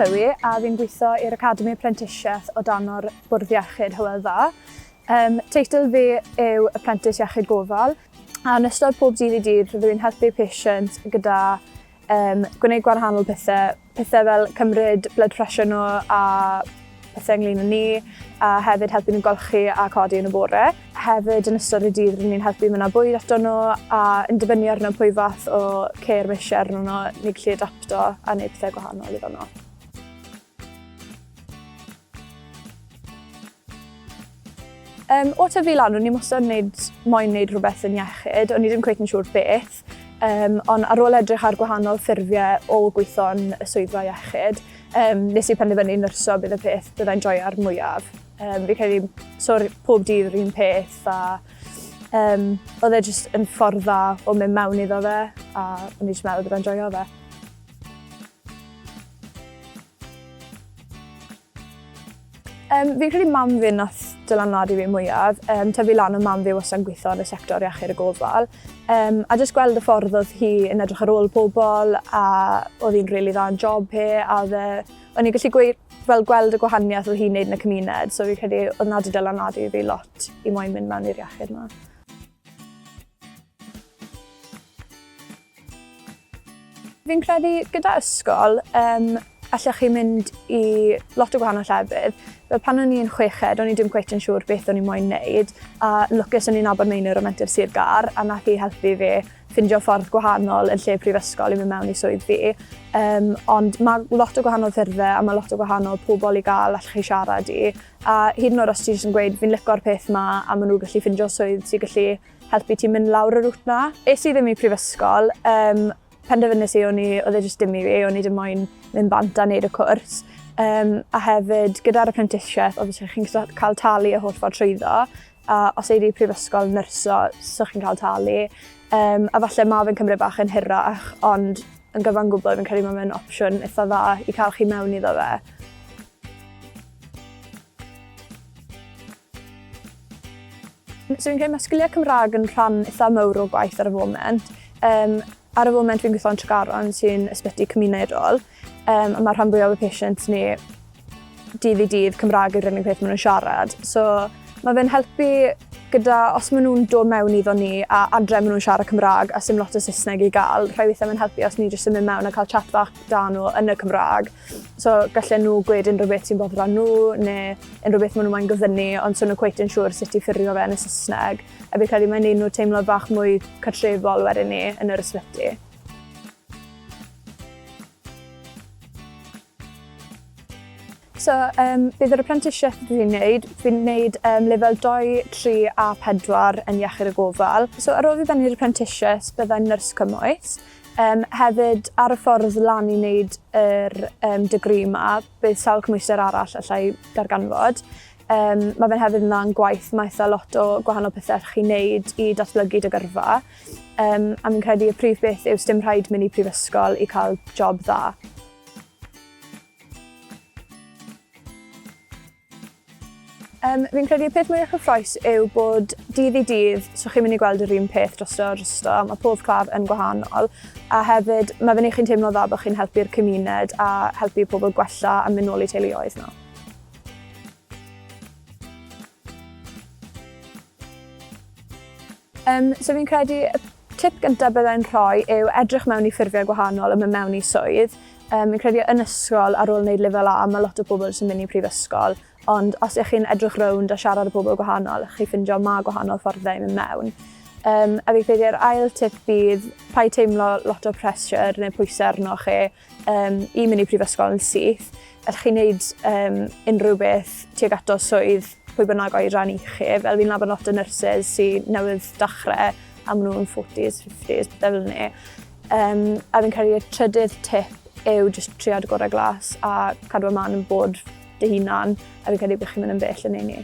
Chloe a fi'n gweithio i'r Academi Apprenticeship o dan o'r Bwrdd Iechyd Hywel Dda. Teitl fi yw Apprentice Iechyd Gofal, a yn ystod pob dydd i dydd rydw i'n helpu patients gyda gwneud gwahanol pethau fel cymryd blood pressure nhw a pethau ynglyn â ni, a hefyd helpu nhw golchi a codi yn y bore. Hefyd yn ystod y dydd rydyn ni'n helpu mynd â bwyd ato nhw a yn dibynnu arno pwy fath o care ma' isie arno nhw ni'n gallu adapto a wneud pethau gwahanol iddo nhw. O tyfu lan, o'n i wastad moyn wneud rhywbeth yn iechyd, o'n i ddim cweit yn siŵr beth, ond ar ôl edrych ar gwahanol ffurfiau o gweithio yn y swyddfa iechyd, nes i penderfynu nyrsio bydd y peth byddai'n joio'r mwyaf. Fi credu pob dydd yr un peth a oedd e jyst yn ffordd dda o mynd mewn iddo fe a o'n i jyst meddwl byddai'n joio fe. Fi'n credu mam fi nath dylanwadu fi mwyaf. Tyfu lan o mam fi wastad yn gweithio yn y sector iechyd y gofal. A jyst gweld y ffordd oedd hi yn edrych ar ôl pobl a oedd hi'n rili dda yn job hi. A o'n i'n gallu gweld y gwahaniaeth oedd hi'n wneud yn y cymuned. So fi'n credu oedd na wedi dylanwadu fi lot i moyn mynd mewn i'r iechyd yma. Fi'n credu gyda ysgol, allech chi mynd i lot o gwahanol llefydd. Fel pan o'n i'n chweched, o'n i ddim cweit yn siŵr beth o'n i moyn wneud, a lwcus o'n i'n nabod mewnwyr o Menter Sir Gar, a nath hi helpu fi ffindio ffordd gwahanol yn lle prifysgol i mynd mewn i swydd fi. Ond mae lot o gwahanol ffurfiau a mae lot o gwahanol pobl i gael allech chi siarad i. A hyd yn oed os ti jyst yn gweud fi'n lico'r peth yma a maen nhw'n gallu ffindio swydd sy'n gallu helpu ti mynd lawr y rŵt na. Es i ddim i prifysgol, penderfynus i oedd e jyst dim i fi, o'n i ddim moyn mynd bant a wneud y cwrs. A hefyd, gyda'r apprenticeship, obviously chi'n cael talu y holl ffordd trwyddo, a os ei di prifysgol nyrsio, so chi'n cael talu. A falle mae fe'n cymryd bach yn hirach, ond yn gyfan gwbl fi'n credu mae fe'n opsiwn eitha dda i cael chi mewn iddo fe. So fi'n credu mae sgiliau Cymraeg yn rhan eitha mawr o gwaith ar y foment. Ar y foment fi'n gweithio'n Tregaron sy'n ysbyty cymunedol. A mae rhan fwyaf o patients ni dydd i dydd Cymraeg yw'r unig peth maen nhw'n siarad. So mae fe'n helpu gyda, os maen nhw'n dod mewn iddo ni a adre maen nhw'n siarad Cymraeg a sim lot o Saesneg i gael, rhai weithiau mae'n helpu os ni jyst yn mynd mewn a cael chat bach da nhw yn y Cymraeg. So gallen nhw gweud unrhyw beth sy'n boddran nhw neu unrhyw beth maen nhw'n gyfynnu, ond so nhw'n cweit yn siŵr sut i ffurfio fe yn y Saesneg. A fi'n credu mae'n neud nhw teimlo bach mwy cartrefol wedyn ni yn yr ysbyty. So, bydd yr apprenticeship fi'n wneud lefel 2, 3 a 4 yn iechyd y gofal. So, ar ôl fi bennu'r apprenticeship, byddai'n nyrs cymwys. Hefyd, ar y ffordd lan i wneud yr degree yma, bydd sawl cymwyster arall allai darganfod. Mae fe'n hefyd yn dda'n gwaith, mae eitha lot o gwahanol pethau allwch chi wneud i datblygu dy gyrfa. A fi'n credu y prif beth yw sdim rhaid mynd i prifysgol i cael job dda. Fi'n credu y peth mwyaf cyffrous yw bod dydd i dydd, so chi'n mynd i gweld yr un peth drosto, mae pob claf yn gwahanol, a hefyd mae fe'n eich chi'n teimlo dda bod chi'n helpu'r cymuned a helpu pobl gwella a mynd nôl i teuluoedd nhw. So fi'n credu y tip gyntaf byddai'n rhoi yw edrych mewn i ffurfiau gwahanol a mynd mewn i swydd. Fi'n credu yn ysgol ar ôl wneud lefel A, mae lot o bobl sy'n mynd i prifysgol, ond os ych chi'n edrych rownd a siarad â bobl gwahanol, chi'n ffindio mae gwahanol fforddau i mynd mewn. A fi'n credu'r ail tip bydd paid teimlo lot o pressure neu pwysau arno chi i mynd i prifysgol yn syth. Allwch chi'n gwneud unrhyw beth tuag ato swydd pwy bynnag oedran i chi. Fel fi'n nabod lot o nurses sy'n newydd dechrau a maen nhw'n 40s, 50s, bethau fel ni. A fi'n credu'r trydydd tip yw jyst triad gorau glas a cadw ymlaen yn bod dy hunan, a fi'n credu bod chi'n mynd yn bell yn ei ni.